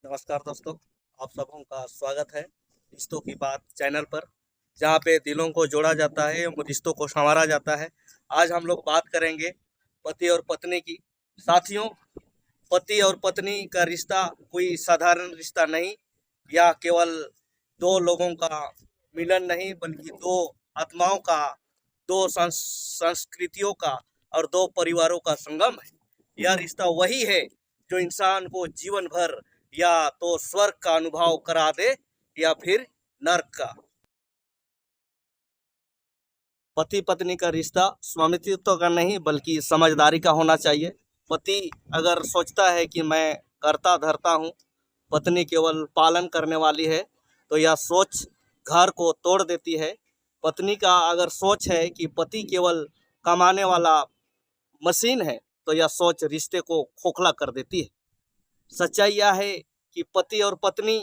नमस्कार दोस्तों, आप सबों का स्वागत है रिश्तों की बात चैनल पर, जहाँ पे दिलों को जोड़ा जाता है, रिश्तों को संवारा जाता है। आज हम लोग बात करेंगे पति और पत्नी की। साथियों, पति और पत्नी का रिश्ता कोई साधारण रिश्ता नहीं, या केवल दो लोगों का मिलन नहीं, बल्कि दो आत्माओं का, दो संस्कृतियों का और दो परिवारों का संगम है। यह रिश्ता वही है जो इंसान को जीवन भर या तो स्वर्ग का अनुभव करा दे या फिर नर्क का। पति पत्नी का रिश्ता स्वामित्व का नहीं बल्कि समझदारी का होना चाहिए। पति अगर सोचता है कि मैं करता धरता हूँ, पत्नी केवल पालन करने वाली है, तो यह सोच घर को तोड़ देती है। पत्नी का अगर सोच है कि पति केवल कमाने वाला मशीन है, तो यह सोच रिश्ते को खोखला कर देती है। सच्चाई यह है कि पति और पत्नी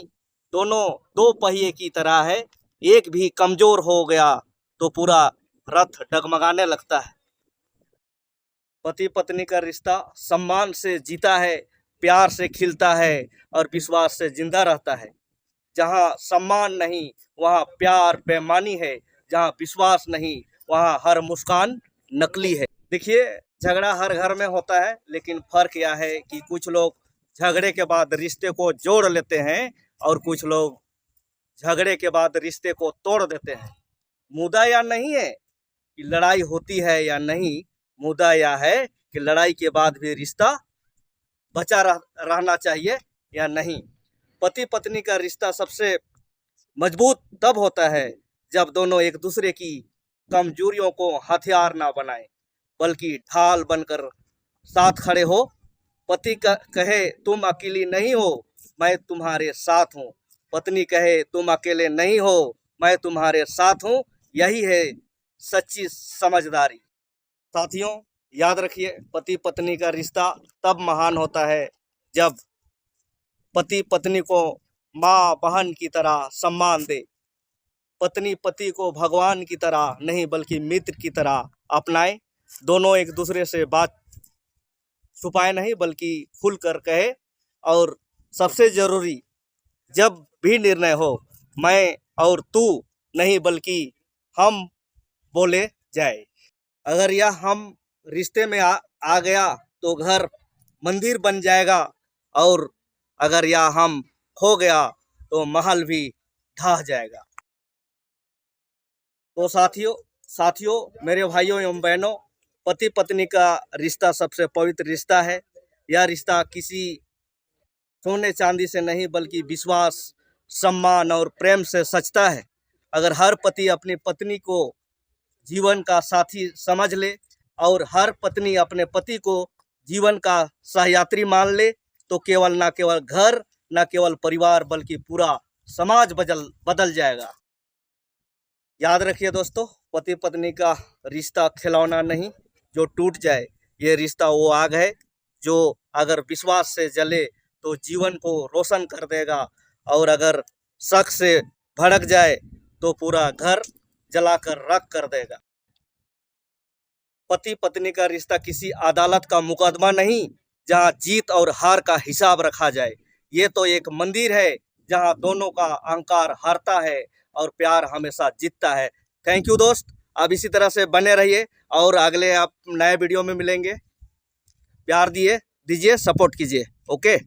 दोनों दो पहिए की तरह है। एक भी कमजोर हो गया तो पूरा रथ डगमगाने लगता है। पति पत्नी का रिश्ता सम्मान से जीता है, प्यार से खिलता है और विश्वास से जिंदा रहता है। जहाँ सम्मान नहीं वहाँ प्यार बेईमानी है, जहाँ विश्वास नहीं वहाँ हर मुस्कान नकली है। देखिए, झगड़ा हर घर में होता है, लेकिन फर्क यह है कि कुछ लोग झगड़े के बाद रिश्ते को जोड़ लेते हैं और कुछ लोग झगड़े के बाद रिश्ते को तोड़ देते हैं। मुद्दा यह नहीं है कि लड़ाई होती है या नहीं, मुद्दा यह है कि लड़ाई के बाद भी रिश्ता बचा रहना चाहिए या नहीं। पति पत्नी का रिश्ता सबसे मजबूत तब होता है जब दोनों एक दूसरे की कमजोरियों को हथियार ना बनाएं, बल्कि ढाल बनकर साथ खड़े हो। पति कहे तुम अकेली नहीं हो, मैं तुम्हारे साथ हूँ। पत्नी कहे तुम अकेले नहीं हो, मैं तुम्हारे साथ हूँ। यही है सच्ची समझदारी। साथियों, याद रखिए, पति पत्नी का रिश्ता तब महान होता है जब पति पत्नी को माँ बहन की तरह सम्मान दे, पत्नी पति को भगवान की तरह नहीं बल्कि मित्र की तरह अपनाए, दोनों एक दूसरे से बात छुपाए नहीं बल्कि खुलकर कहे, और सबसे जरूरी, जब भी निर्णय हो मैं और तू नहीं बल्कि हम बोले जाए। अगर यह हम रिश्ते में आ गया तो घर मंदिर बन जाएगा, और अगर यह हम खो गया तो महल भी ढह जाएगा। तो साथियों मेरे भाइयों एवं बहनों, पति पत्नी का रिश्ता सबसे पवित्र रिश्ता है। यह रिश्ता किसी सोने चांदी से नहीं बल्कि विश्वास, सम्मान और प्रेम से सचता है। अगर हर पति अपनी पत्नी को जीवन का साथी समझ ले और हर पत्नी अपने पति को जीवन का सहयात्री मान ले, तो न केवल घर, न केवल परिवार, बल्कि पूरा समाज बदल जाएगा। याद रखिए दोस्तों, पति पत्नी का रिश्ता खिलौना नहीं जो टूट जाए। ये रिश्ता वो आग है जो अगर विश्वास से जले तो जीवन को रोशन कर देगा, और अगर शक से भड़क जाए तो पूरा घर जलाकर राख कर देगा। पति पत्नी का रिश्ता किसी अदालत का मुकदमा नहीं जहां जीत और हार का हिसाब रखा जाए। ये तो एक मंदिर है जहां दोनों का अहंकार हारता है और प्यार हमेशा जीतता है। थैंक यू दोस्त, आप इसी तरह से बने रहिए और अगले आप नए वीडियो में मिलेंगे। प्यार दीजिए, सपोर्ट कीजिए। ओके।